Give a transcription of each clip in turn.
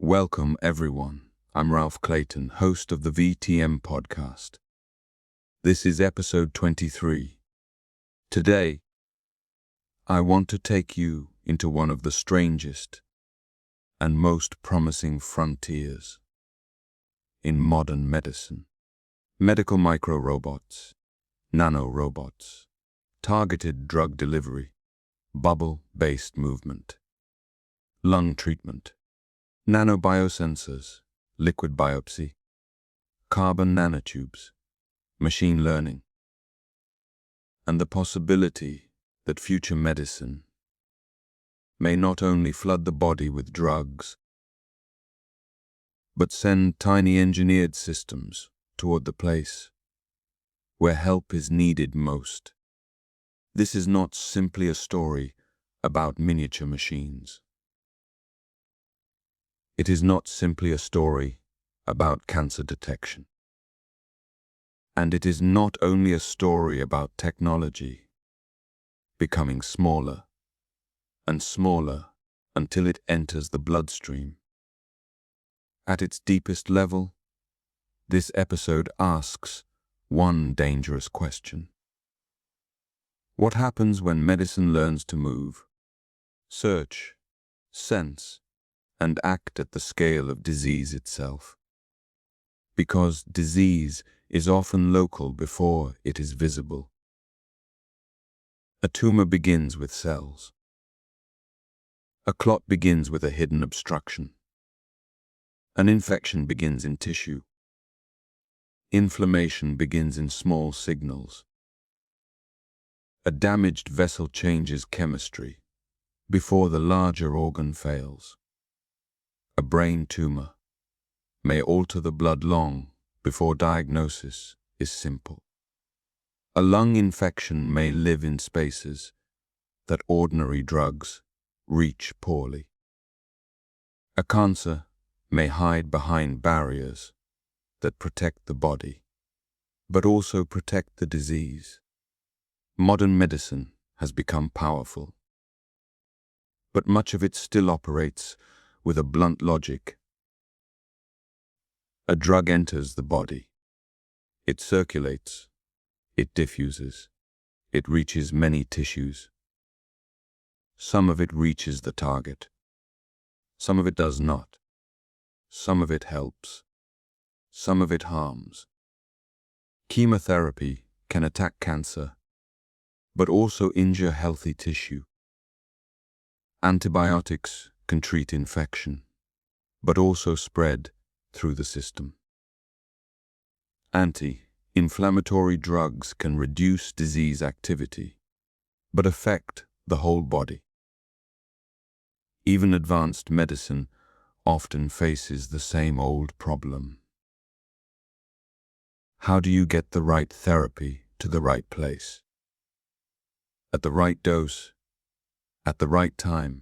Welcome, everyone. I'm Ralph Clayton, host of the VTM podcast. This is episode 23. Today, I want to take you into one of the strangest and most promising frontiers in modern medicine. Medical micro-robots, nano-robots, targeted drug delivery, bubble-based movement, lung treatment, nanobiosensors, liquid biopsy, carbon nanotubes, machine learning, and the possibility that future medicine may not only flood the body with drugs, but send tiny engineered systems toward the place where help is needed most. This is not simply a story about miniature machines. It is not simply a story about cancer detection. And it is not only a story about technology becoming smaller and smaller until it enters the bloodstream. At its deepest level, this episode asks one dangerous question. What happens when medicine learns to move, search, sense, and act at the scale of disease itself? Because disease is often local before it is visible. A tumor begins with cells. A clot begins with a hidden obstruction. An infection begins in tissue. Inflammation begins in small signals. A damaged vessel changes chemistry before the larger organ fails. A brain tumor may alter the blood long before diagnosis is simple. A lung infection may live in spaces that ordinary drugs reach poorly. A cancer may hide behind barriers that protect the body, but also protect the disease. Modern medicine has become powerful, but much of it still operates with a blunt logic. A drug enters the body. It circulates. It diffuses. It reaches many tissues. Some of it reaches the target. Some of it does not. Some of it helps. Some of it harms. Chemotherapy can attack cancer, but also injure healthy tissue. Antibiotics can treat infection, but also spread through the system. Anti-inflammatory drugs can reduce disease activity, but affect the whole body. Even advanced medicine often faces the same old problem. How do you get the right therapy to the right place? At the right dose, at the right time,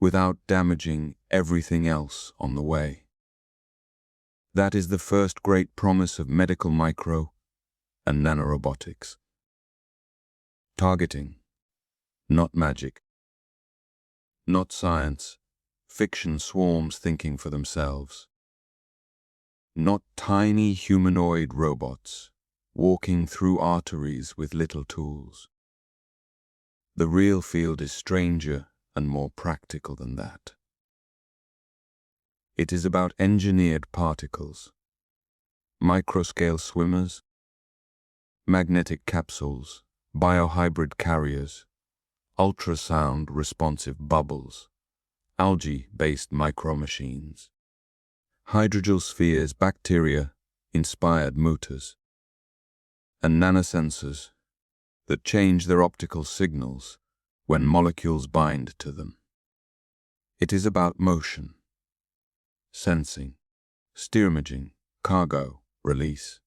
without damaging everything else on the way? That is the first great promise of medical micro and nanorobotics. Targeting, not magic. Not science, fiction swarms thinking for themselves. Not tiny humanoid robots walking through arteries with little tools. The real field is stranger and more practical than that. It is about engineered particles, microscale swimmers, magnetic capsules, biohybrid carriers, ultrasound-responsive bubbles, algae-based micromachines, hydrogel spheres, bacteria-inspired motors, and nanosensors that change their optical signals when molecules bind to them. It is about motion, sensing, steeraging, cargo, release,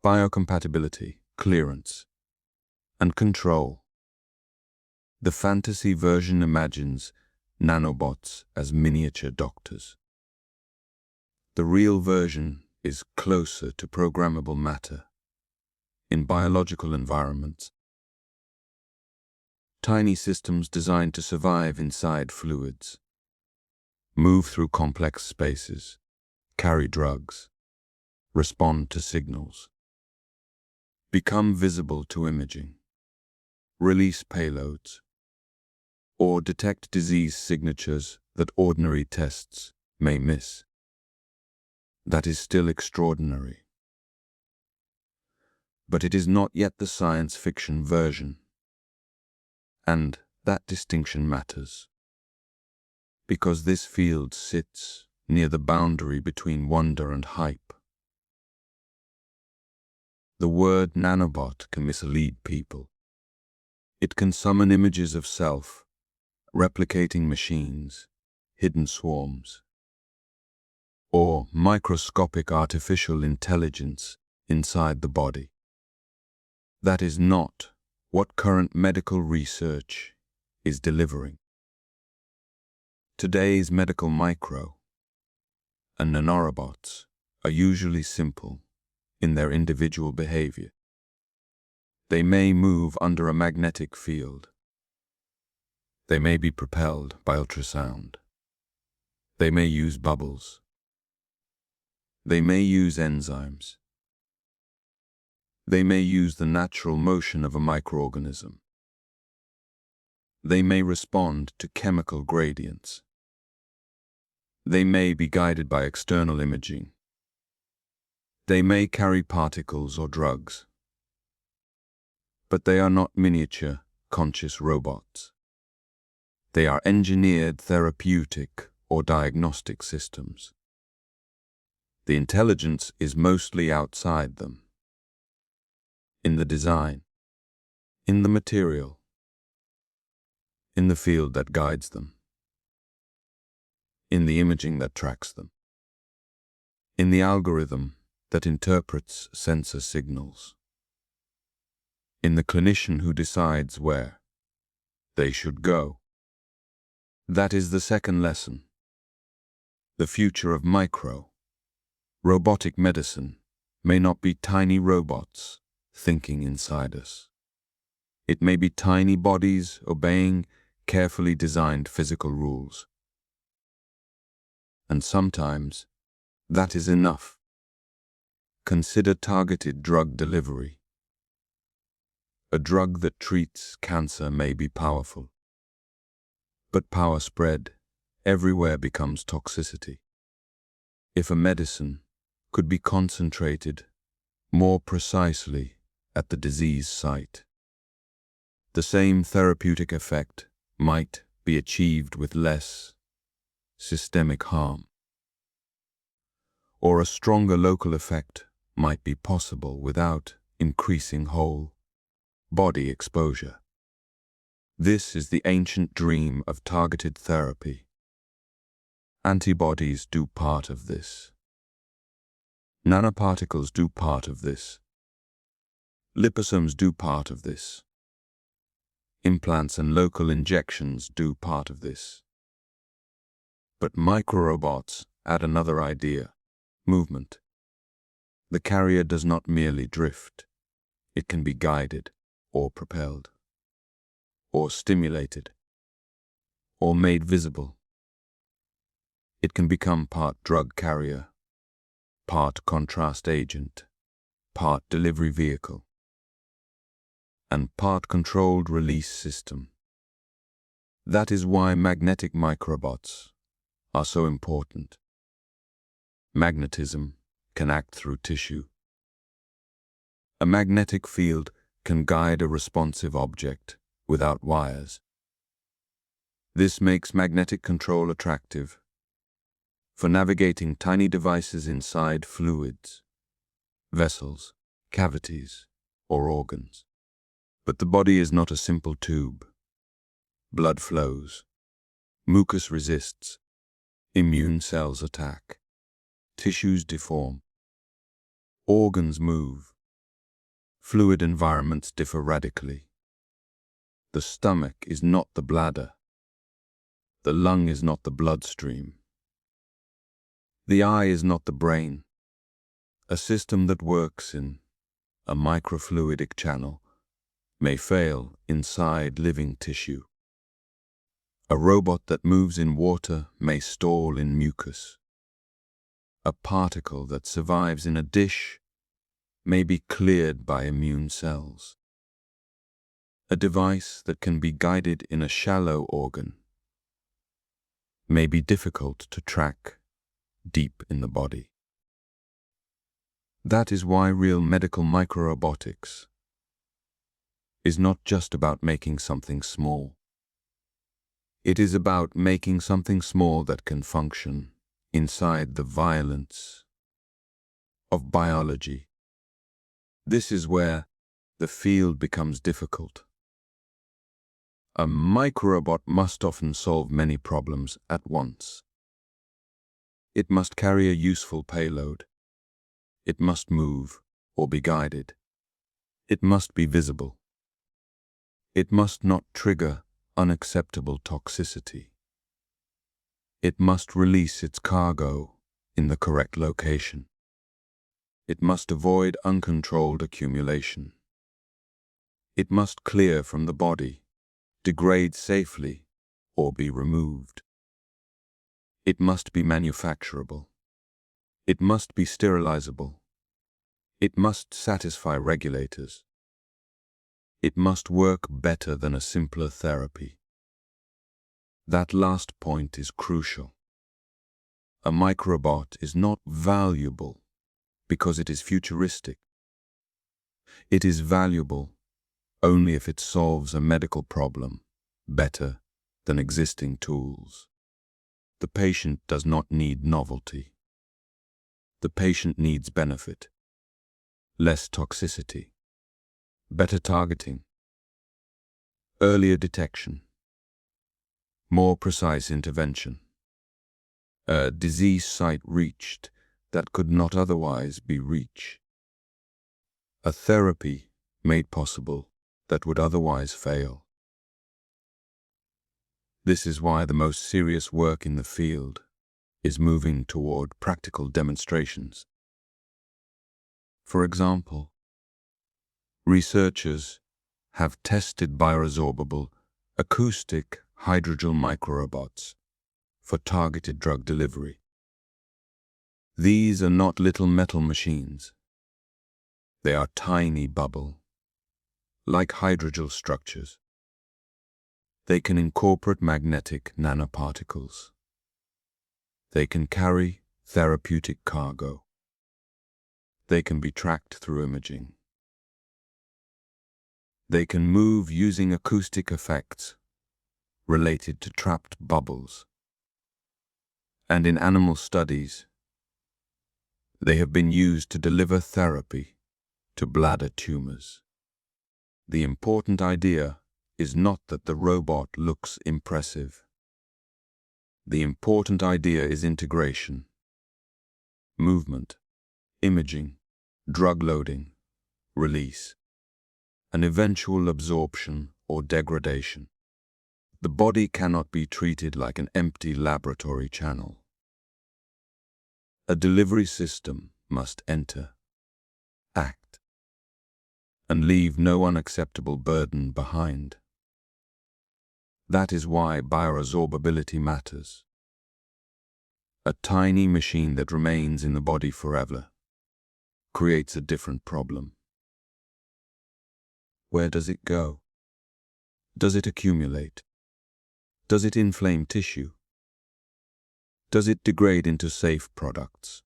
biocompatibility, clearance, and control. The fantasy version imagines nanobots as miniature doctors. The real version is closer to programmable matter in biological environments. Tiny systems designed to survive inside fluids. move through complex spaces, carry drugs, respond to signals, become visible to imaging, release payloads, or detect disease signatures that ordinary tests may miss. That is still extraordinary. But it is not yet the science fiction version. And that distinction matters, because this field sits near the boundary between wonder and hype. The word nanobot can mislead people. It can summon images of self, replicating machines, hidden swarms, or microscopic artificial intelligence inside the body. That is not what current medical research is delivering. Today's medical micro and nanorobots are usually simple in their individual behavior. They may move under a magnetic field. They may be propelled by ultrasound. They may use bubbles. They may use enzymes. They may use the natural motion of a microorganism. They may respond to chemical gradients. They may be guided by external imaging. They may carry particles or drugs. But they are not miniature, conscious robots. They are engineered therapeutic or diagnostic systems. The intelligence is mostly outside them. In the design, in the material, in the field that guides them, in the imaging that tracks them, in the algorithm that interprets sensor signals, in the clinician who decides where they should go. That is the second lesson. The future of robotic medicine may not be tiny robots thinking inside us. It may be tiny bodies obeying carefully designed physical rules. And sometimes that is enough. Consider targeted drug delivery. A drug that treats cancer may be powerful, but power spread everywhere becomes toxicity. If a medicine could be concentrated more precisely at the disease site, the same therapeutic effect might be achieved with less systemic harm. Or a stronger local effect might be possible without increasing whole body exposure. This is the ancient dream of targeted therapy. Antibodies do part of this. Nanoparticles do part of this. Liposomes do part of this. Implants and local injections do part of this. But microrobots add another idea: movement. The carrier does not merely drift. It can be guided, or propelled, or stimulated, or made visible. It can become part drug carrier, part contrast agent, part delivery vehicle, and part controlled release system. That is why magnetic microbots are so important. Magnetism can act through tissue. A magnetic field can guide a responsive object without wires. This makes magnetic control attractive for navigating tiny devices inside fluids, vessels, cavities, or organs. But the body is not a simple tube. Blood flows, mucus resists, immune cells attack, tissues deform, organs move, fluid environments differ radically. The stomach is not the bladder. The lung is not the bloodstream. The eye is not the brain. A system that works in a microfluidic channel may fail inside living tissue. A robot that moves in water may stall in mucus. A particle that survives in a dish may be cleared by immune cells. A device that can be guided in a shallow organ may be difficult to track deep in the body. That is why real medical microrobotics is not just about making something small. It is about making something small that can function inside the violence of biology. This is where the field becomes difficult. A microrobot must often solve many problems at once. It must carry a useful payload. It must move or be guided. It must be visible. It must not trigger unacceptable toxicity. It must release its cargo in the correct location. It must avoid uncontrolled accumulation. It must clear from the body, degrade safely, or be removed. It must be manufacturable. It must be sterilizable. It must satisfy regulators. It must work better than a simpler therapy. That last point is crucial. A microbot is not valuable because it is futuristic. It is valuable only if it solves a medical problem better than existing tools. The patient does not need novelty. The patient needs benefit, less toxicity, better targeting, earlier detection, more precise intervention, a disease site reached that could not otherwise be reached, a therapy made possible that would otherwise fail. This is why the most serious work in the field is moving toward practical demonstrations. For example, researchers have tested bioresorbable acoustic hydrogel microrobots for targeted drug delivery. These are not little metal machines. They are tiny bubble-like hydrogel structures. They can incorporate magnetic nanoparticles. They can carry therapeutic cargo. They can be tracked through imaging. They can move using acoustic effects related to trapped bubbles. And in animal studies, they have been used to deliver therapy to bladder tumors. The important idea is not that the robot looks impressive. The important idea is integration, movement, imaging, drug loading, release, and eventual absorption or degradation. The body cannot be treated like an empty laboratory channel. A delivery system must enter, act, and leave no unacceptable burden behind. That is why bioresorbability matters. A tiny machine that remains in the body forever creates a different problem. Where does it go? Does it accumulate? Does it inflame tissue? Does it degrade into safe products?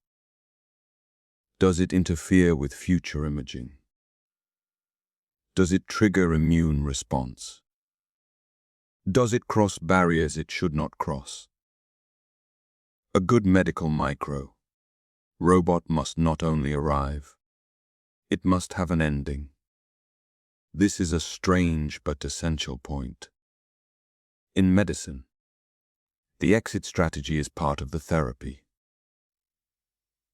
Does it interfere with future imaging? Does it trigger immune response? Does it cross barriers it should not cross? A good medical robot must not only arrive, it must have an ending. This is a strange but essential point. In medicine, the exit strategy is part of the therapy.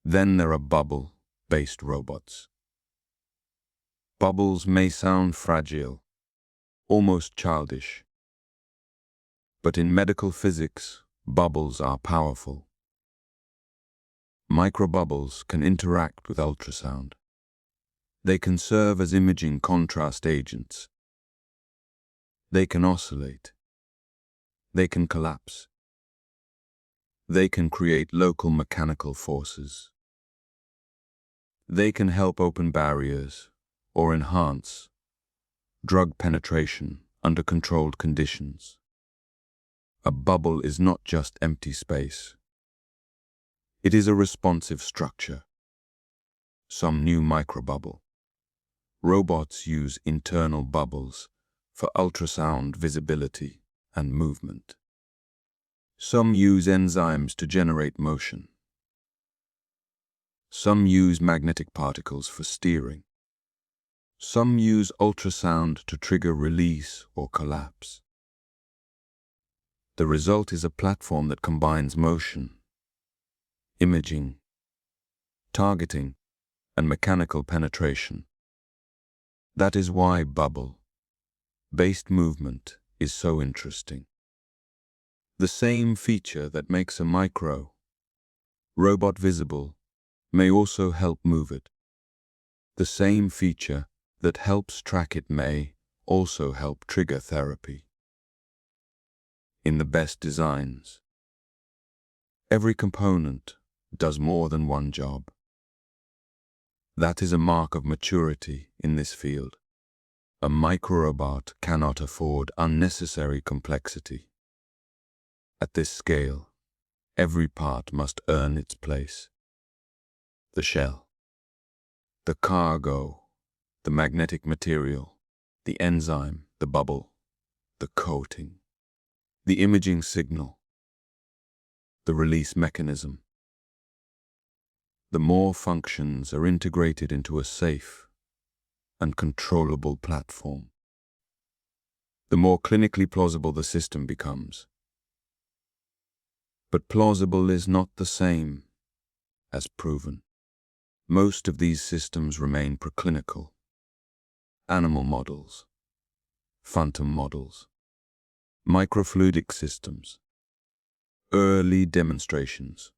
Then there are bubble-based robots. Bubbles may sound fragile, almost childish. But in medical physics, bubbles are powerful. Microbubbles can interact with ultrasound. They can serve as imaging contrast agents. They can oscillate. They can collapse. They can create local mechanical forces. They can help open barriers or enhance drug penetration under controlled conditions. A bubble is not just empty space. It is a responsive structure. Some new microbubble. Robots use internal bubbles for ultrasound visibility and movement. Some use enzymes to generate motion. Some use magnetic particles for steering. Some use ultrasound to trigger release or collapse. The result is a platform that combines motion, imaging, targeting, and mechanical penetration. That is why bubble-based movement is so interesting. The same feature that makes a micro-robot visible may also help move it. The same feature that helps track it may also help trigger therapy. In the best designs, every component does more than one job. That is a mark of maturity in this field. A microrobot cannot afford unnecessary complexity. At this scale, every part must earn its place. The shell, the cargo, the magnetic material, the enzyme, the bubble, the coating, the imaging signal, the release mechanism. The more functions are integrated into a safe and controllable platform, the more clinically plausible the system becomes. But plausible is not the same as proven. Most of these systems remain preclinical. Animal models, phantom models, microfluidic systems, early demonstrations.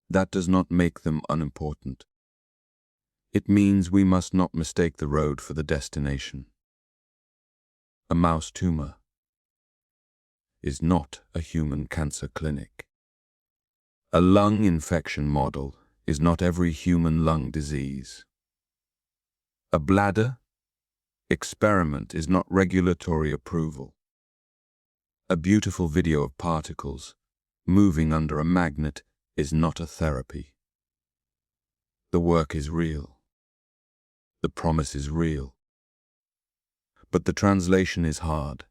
That does not make them unimportant. It means we must not mistake the road for the destination. A mouse tumor is not a human cancer clinic. A lung infection model is not every human lung disease. A bladder experiment is not regulatory approval. A beautiful video of particles moving under a magnet is not a therapy. The work is real. The promise is real. But the translation is hard.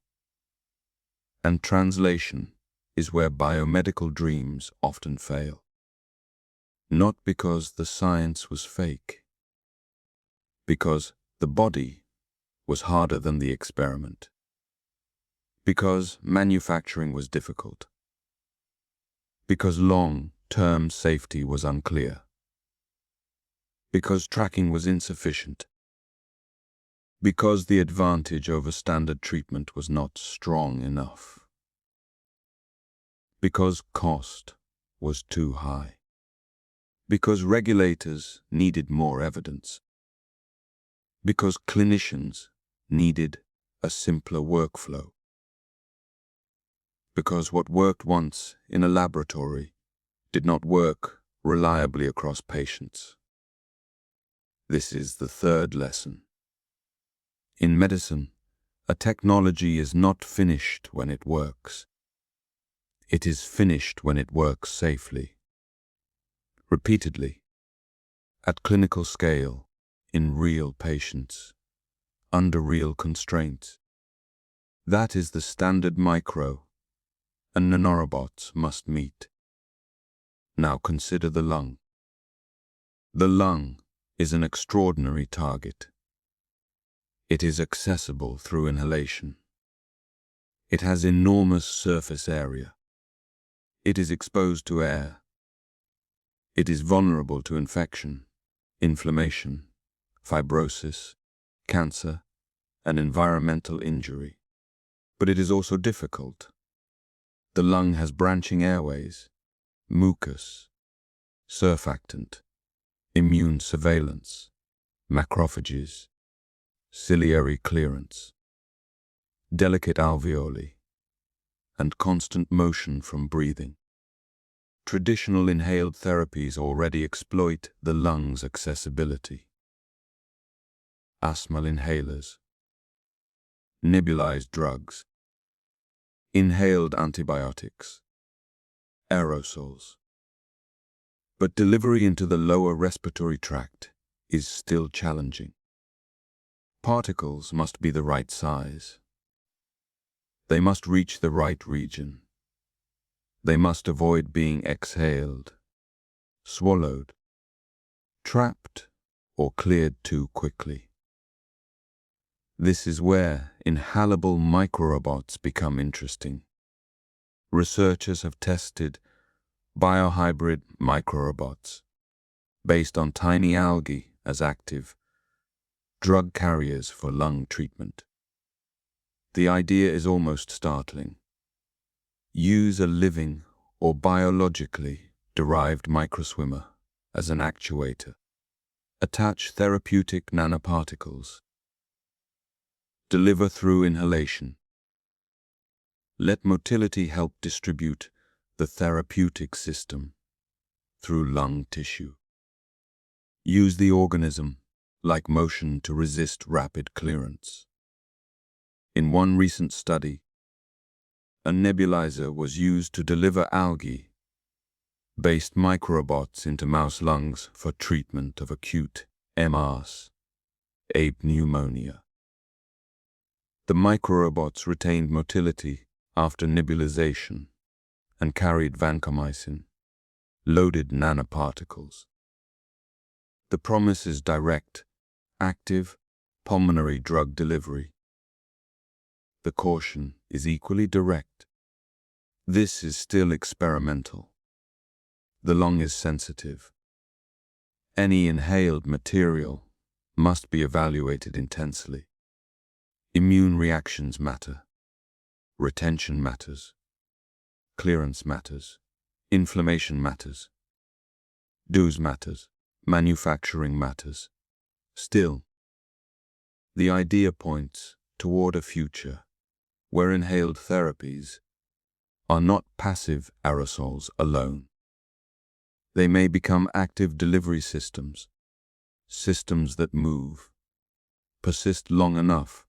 And translation is where biomedical dreams often fail. Not because the science was fake, because the body was harder than the experiment, because manufacturing was difficult, because long-term safety was unclear, because tracking was insufficient, because the advantage over standard treatment was not strong enough, because cost was too high, because regulators needed more evidence, because clinicians needed a simpler workflow, because what worked once in a laboratory did not work reliably across patients. This is the third lesson. In medicine, a technology is not finished when it works. It is finished when it works safely, repeatedly, at clinical scale, in real patients, under real constraints. That is the standard micro and nanorobots must meet. Now consider the lung. The lung is an extraordinary target. It is accessible through inhalation. It has enormous surface area. It is exposed to air. It is vulnerable to infection, inflammation, fibrosis, cancer, and environmental injury. But it is also difficult. The lung has branching airways, mucus, surfactant, immune surveillance, macrophages, ciliary clearance, delicate alveoli, and constant motion from breathing. Traditional inhaled therapies already exploit the lungs' accessibility. Asthma inhalers, nebulized drugs, inhaled antibiotics, aerosols. But delivery into the lower respiratory tract is still challenging. Particles must be the right size. They must reach the right region. They must avoid being exhaled, swallowed, trapped, or cleared too quickly. This is where inhalable microrobots become interesting. Researchers have tested biohybrid microrobots based on tiny algae as active drug carriers for lung treatment. The idea is almost startling. Use a living or biologically derived microswimmer as an actuator. Attach therapeutic nanoparticles. Deliver through inhalation. Let motility help distribute the therapeutic system through lung tissue. Use the organism like motion to resist rapid clearance. In one recent study, a nebulizer was used to deliver algae-based microrobots into mouse lungs for treatment of acute MRS, pneumonia. The microrobots retained motility after nebulization and carried vancomycin, loaded nanoparticles. The promise is direct, active, pulmonary drug delivery. The caution is equally direct. This is still experimental. The lung is sensitive. Any inhaled material must be evaluated intensely. Immune reactions matter. Retention matters. Clearance matters. Inflammation matters. Dose matters. Manufacturing matters. Still, the idea points toward a future where inhaled therapies are not passive aerosols alone. They may become active delivery systems, systems that move, persist long enough,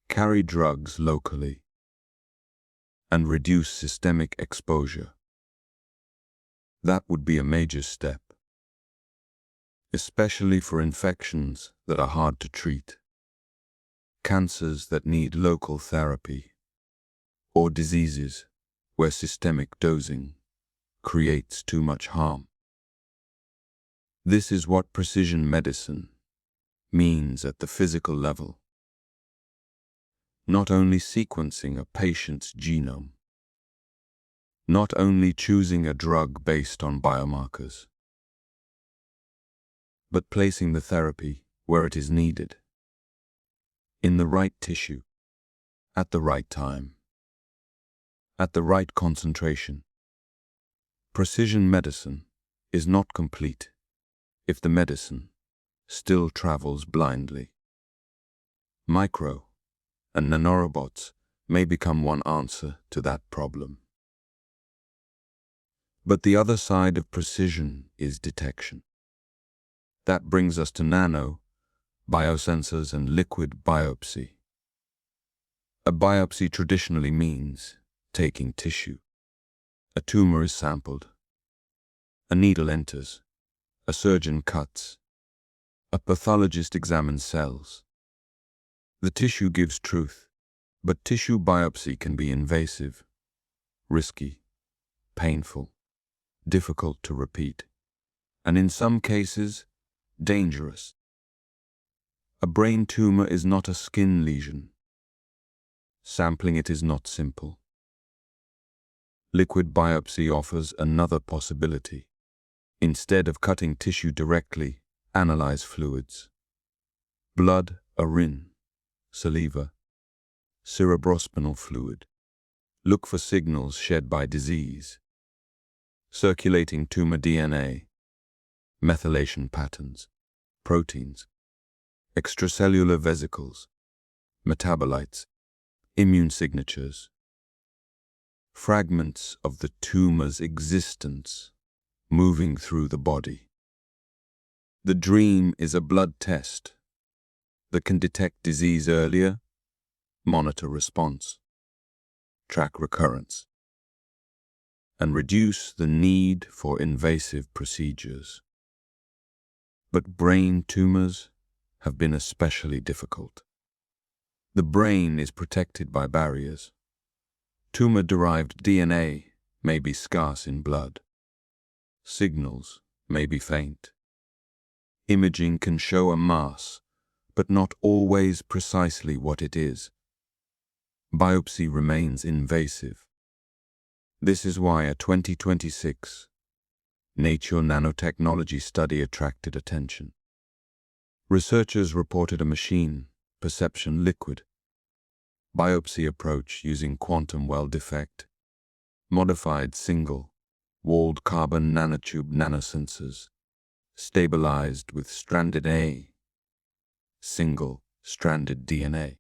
carry drugs locally, and reduce systemic exposure. That would be a major step, especially for infections that are hard to treat, cancers that need local therapy, or diseases where systemic dosing creates too much harm. This is what precision medicine means at the physical level. Not only sequencing a patient's genome, not only choosing a drug based on biomarkers, but placing the therapy where it is needed, in the right tissue, at the right time, at the right concentration. Precision medicine is not complete if the medicine still travels blindly. Micro and nanorobots may become one answer to that problem. But the other side of precision is detection. That brings us to nano, biosensors, and liquid biopsy. A biopsy traditionally means taking tissue. A tumor is sampled. A needle enters. A surgeon cuts. A pathologist examines cells. The tissue gives truth, but tissue biopsy can be invasive, risky, painful, difficult to repeat, and in some cases, dangerous. A brain tumor is not a skin lesion. Sampling it is not simple. Liquid biopsy offers another possibility. Instead of cutting tissue directly, analyze fluids. Blood, urine, saliva, cerebrospinal fluid. Look for signals shed by disease. Circulating tumor DNA, methylation patterns, proteins, extracellular vesicles, metabolites, immune signatures. fragments of the tumor's existence moving through the body. The dream is a blood test that can detect disease earlier, monitor response, track recurrence, and reduce the need for invasive procedures. But brain tumors have been especially difficult. The brain is protected by barriers. Tumor-derived DNA may be scarce in blood. Signals may be faint. Imaging can show a mass, but not always precisely what it is. Biopsy remains invasive. This is why a 2026 Nature nanotechnology study attracted attention. Researchers reported a machine perception liquid biopsy approach using quantum well defect, modified single-walled carbon nanotube nanosensors, stabilized with stranded single-stranded DNA.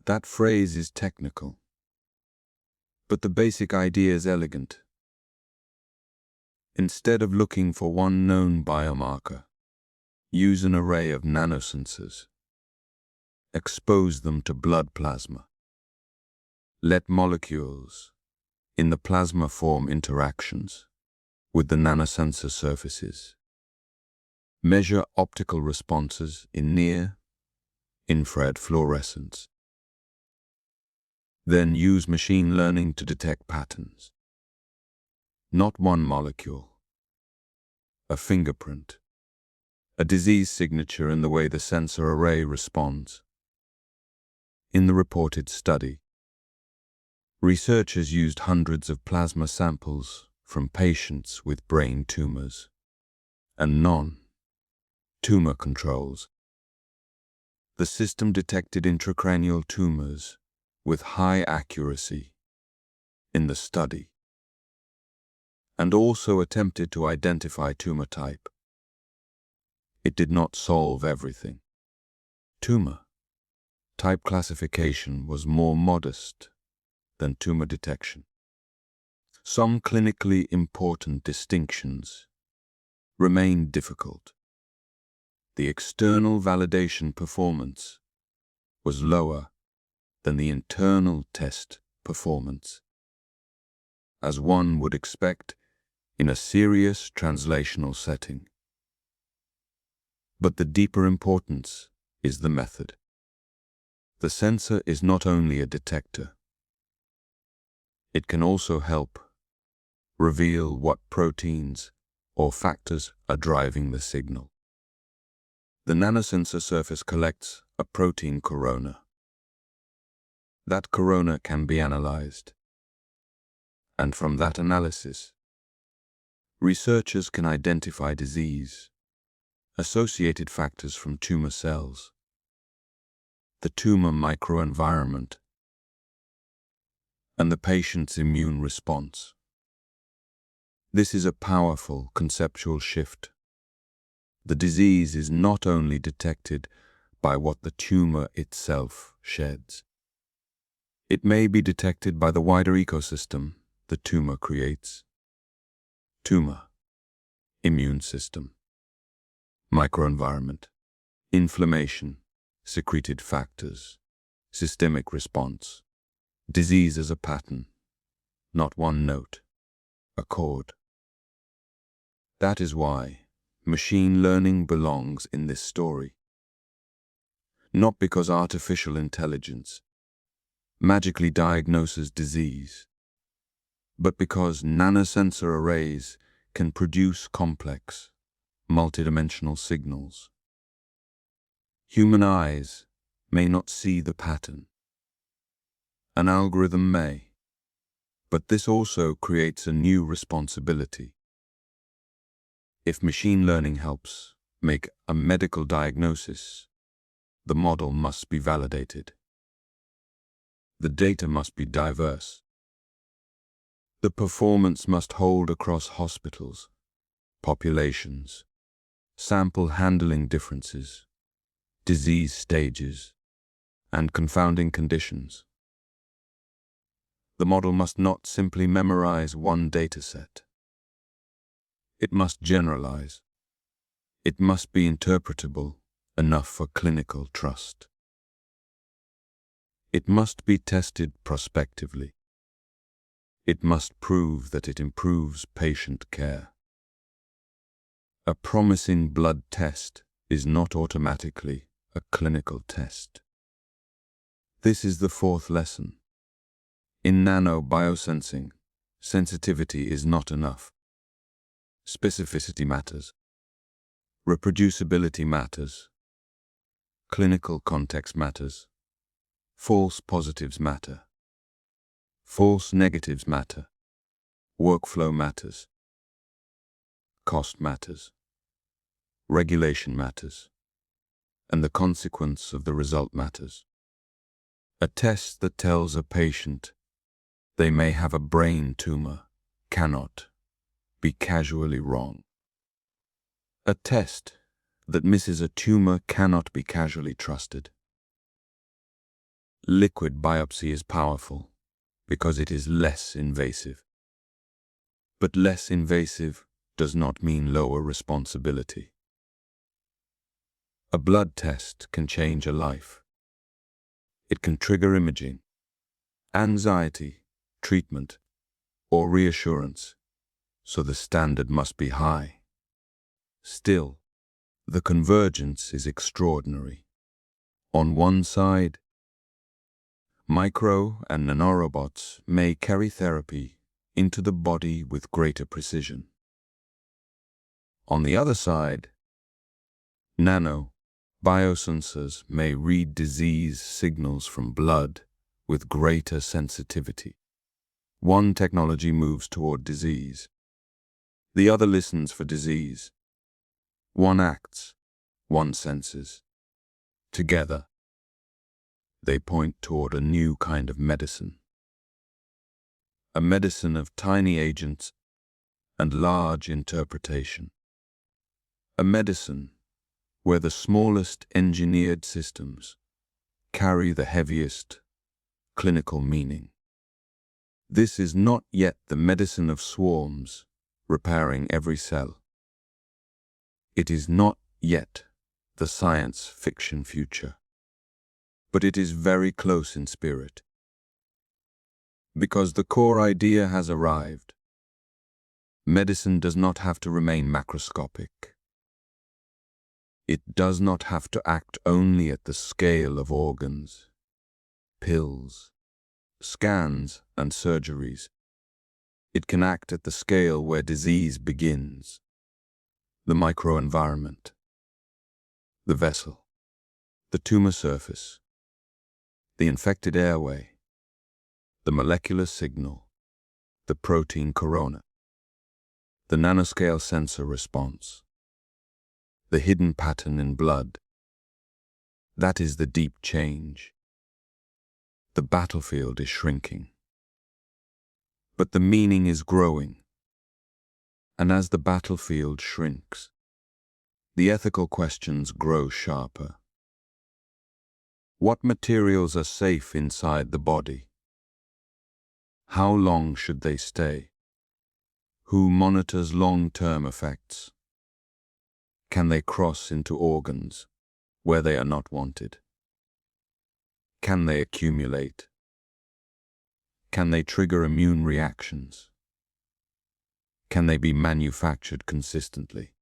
That phrase is technical, but the basic idea is elegant. Instead of looking for one known biomarker, use an array of nanosensors. Expose them to blood plasma. Let molecules in the plasma form interactions with the nanosensor surfaces. Measure optical responses in near-infrared fluorescence. Then use machine learning to detect patterns. Not one molecule, a fingerprint, a disease signature in the way the sensor array responds. In the reported study, researchers used hundreds of plasma samples from patients with brain tumors and non-tumor controls. The system detected intracranial tumors with high accuracy in the study and also attempted to identify tumor type. It did not solve everything. Tumor type classification was more modest than tumor detection. Some clinically important distinctions remained difficult. The external validation performance was lower than the internal test performance, as one would expect in a serious translational setting. But the deeper importance is the method. The sensor is not only a detector. It can also help reveal what proteins or factors are driving the signal. The nanosensor surface collects a protein corona. That corona can be analyzed. And from that analysis, researchers can identify disease, associated factors from tumor cells, the tumor microenvironment, and the patient's immune response. This is a powerful conceptual shift. The disease is not only detected by what the tumor itself sheds. It may be detected by the wider ecosystem the tumor creates. Tumor, immune system, microenvironment, inflammation, secreted factors, systemic response. Disease as a pattern, not one note, a chord. That is why machine learning belongs in this story. Not because artificial intelligence magically diagnoses disease, but because nanosensor arrays can produce complex, multidimensional signals. Human eyes may not see the pattern. An algorithm may, but this also creates a new responsibility. If machine learning helps make a medical diagnosis, the model must be validated. The data must be diverse. The performance must hold across hospitals, populations, sample handling differences, disease stages, and confounding conditions. The model must not simply memorize one dataset. It must generalize. It must be interpretable enough for clinical trust. It must be tested prospectively. It must prove that it improves patient care. A promising blood test is not automatically a clinical test. This is the fourth lesson. In nano-biosensing, sensitivity is not enough. Specificity matters. Reproducibility matters. Clinical context matters. False positives matter. False negatives matter. Workflow matters. Cost matters. Regulation matters. And the consequence of the result matters. A test that tells a patient they may have a brain tumor cannot be casually wrong. A test that misses a tumor cannot be casually trusted. Liquid biopsy is powerful because it is less invasive. But less invasive does not mean lower responsibility. A blood test can change a life. It can trigger imaging, anxiety, treatment, or reassurance, so the standard must be high. Still, the convergence is extraordinary. On one side, micro and nanorobots may carry therapy into the body with greater precision. On the other side, nano-biosensors may read disease signals from blood with greater sensitivity. One technology moves toward disease. The other listens for disease. One acts, one senses. Together, they point toward a new kind of medicine. A medicine of tiny agents and large interpretation. A medicine where the smallest engineered systems carry the heaviest clinical meaning. This is not yet the medicine of swarms repairing every cell. It is not yet the science fiction future, but it is very close in spirit. Because the core idea has arrived. Medicine does not have to remain macroscopic. It does not have to act only at the scale of organs, pills, scans, and surgeries. It can act at the scale where disease begins. The microenvironment, the vessel, the tumor surface, the infected airway, the molecular signal, the protein corona, the nanoscale sensor response, the hidden pattern in blood. That is the deep change. The battlefield is shrinking, but the meaning is growing. And as the battlefield shrinks, the ethical questions grow sharper. What materials are safe inside the body? How long should they stay? Who monitors long-term effects? Can they cross into organs where they are not wanted? Can they accumulate? Can they trigger immune reactions? Can they be manufactured consistently?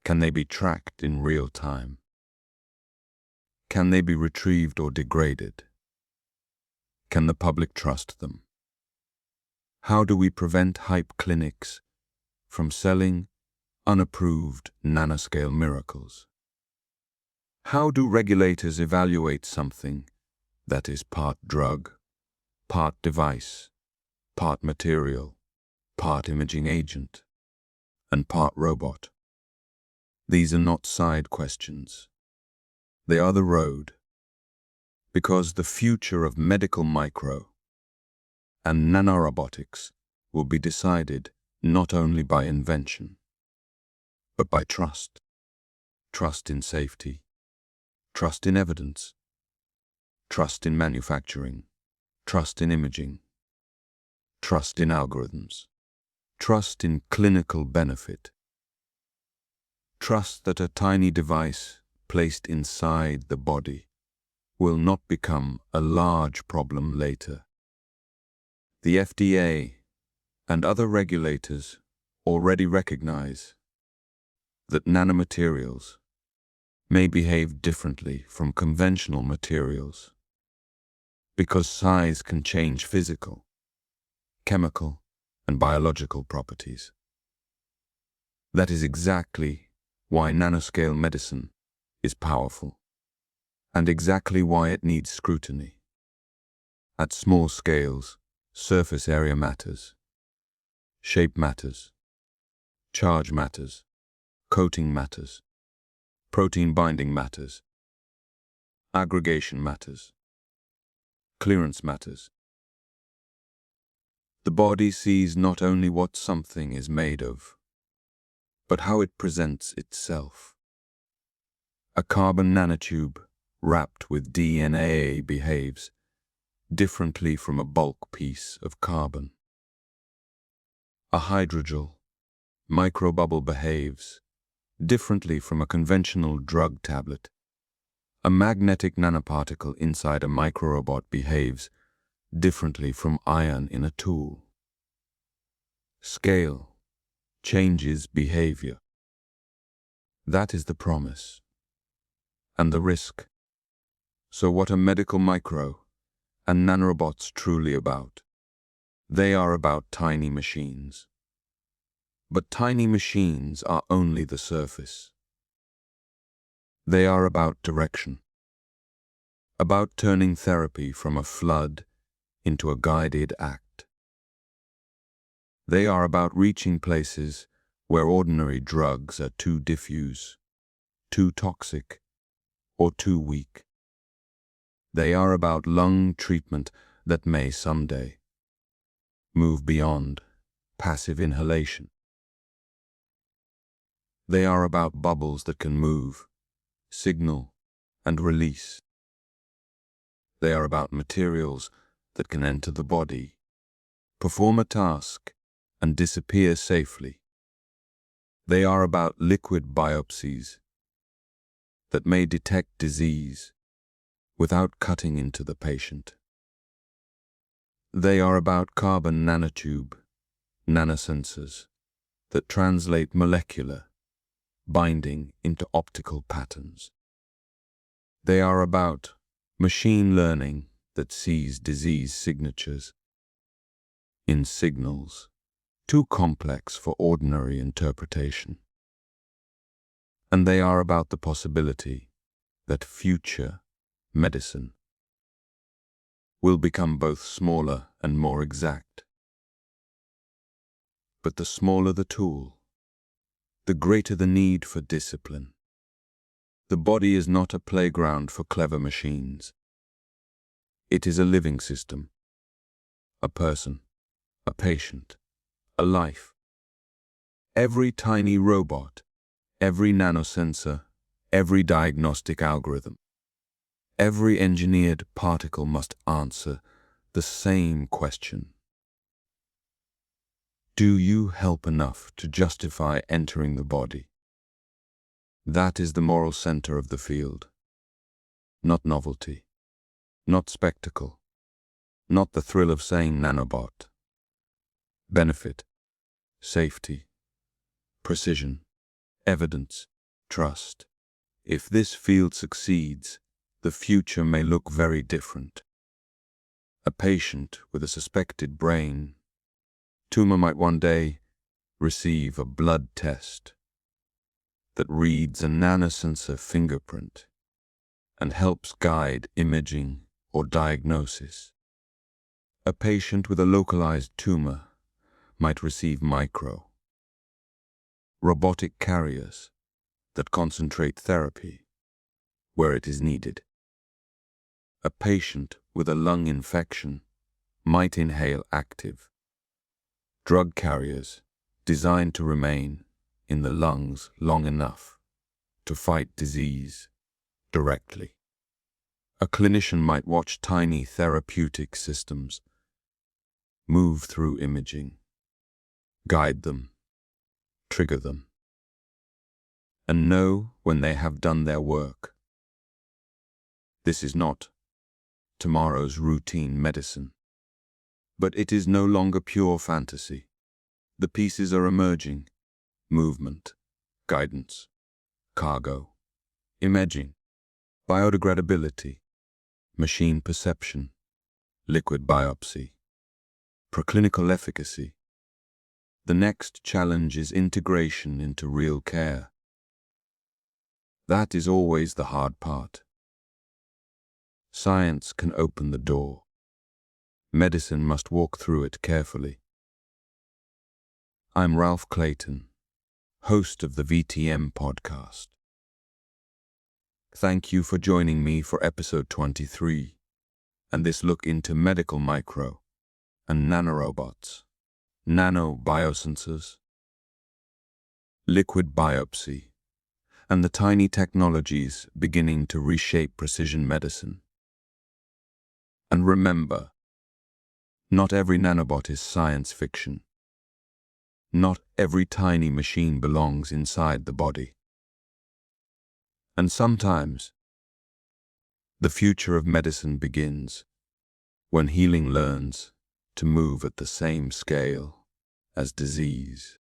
Can they be tracked in real time? Can they be retrieved or degraded? Can the public trust them? How do we prevent hype clinics from selling unapproved nanoscale miracles? How do regulators evaluate something that is part drug, part device, part material, part imaging agent, and part robot? These are not side questions. They are the road, because the future of medical micro and nanorobotics will be decided not only by invention, but by trust. Trust in safety, trust in evidence, trust in manufacturing, Trust in imaging. Trust in algorithms. Trust in clinical benefit. Trust that a tiny device placed inside the body will not become a large problem later. The FDA and other regulators already recognize that nanomaterials may behave differently from conventional materials because size can change physical, chemical, and biological properties. That is exactly why nanoscale medicine is powerful, and exactly why it needs scrutiny. At small scales, surface area matters, shape matters, charge matters, coating matters, protein binding matters, aggregation matters, clearance matters. The body sees not only what something is made of, but how it presents itself. A carbon nanotube wrapped with DNA behaves differently from a bulk piece of carbon. A hydrogel microbubble behaves differently from a conventional drug tablet. A magnetic nanoparticle inside a microrobot behaves differently from iron in a tool. Scale changes behavior. That is the promise and the risk. So what are medical micro and nanorobots truly about? They are about tiny machines. But tiny machines are only the surface. They are about direction, about turning therapy from a flood into a guided act. They are about reaching places where ordinary drugs are too diffuse, too toxic, or too weak. They are about lung treatment that may someday move beyond passive inhalation. They are about bubbles that can move, signal, and release. They are about materials that can enter the body, perform a task, and disappear safely. They are about liquid biopsies that may detect disease without cutting into the patient. They are about carbon nanotube, nanosensors that translate molecular binding into optical patterns. They are about machine learning that sees disease signatures in signals too complex for ordinary interpretation. And they are about the possibility that future medicine will become both smaller and more exact. But the smaller the tool, the greater the need for discipline. The body is not a playground for clever machines. It is a living system, a person, a patient, a life. Every tiny robot, every nanosensor, every diagnostic algorithm, every engineered particle must answer the same question. Do you help enough to justify entering the body? That is the moral center of the field. Not novelty, not spectacle, not the thrill of saying nanobot. Benefit, safety, precision, evidence, trust. If this field succeeds, the future may look very different. A patient with a suspected brain tumor might one day receive a blood test that reads a nanosensor fingerprint and helps guide imaging or diagnosis. A patient with a localized tumor might receive robotic carriers that concentrate therapy where it is needed. A patient with a lung infection might inhale active drug carriers designed to remain in the lungs long enough to fight disease directly. A clinician might watch tiny therapeutic systems move through imaging, guide them, trigger them, and know when they have done their work. This is not tomorrow's routine medicine, but it is no longer pure fantasy. The pieces are emerging: movement, guidance, cargo, imaging, biodegradability, machine perception, liquid biopsy, preclinical efficacy. The next challenge is integration into real care. That is always the hard part. Science can open the door. Medicine must walk through it carefully. I'm Ralph Clayton, host of the VTM podcast. Thank you for joining me for episode 23, and this look into medical micro and nanorobots, nano-biosensors, liquid biopsy, and the tiny technologies beginning to reshape precision medicine. And remember, not every nanobot is science fiction. Not every tiny machine belongs inside the body. And sometimes, the future of medicine begins when healing learns to move at the same scale as disease.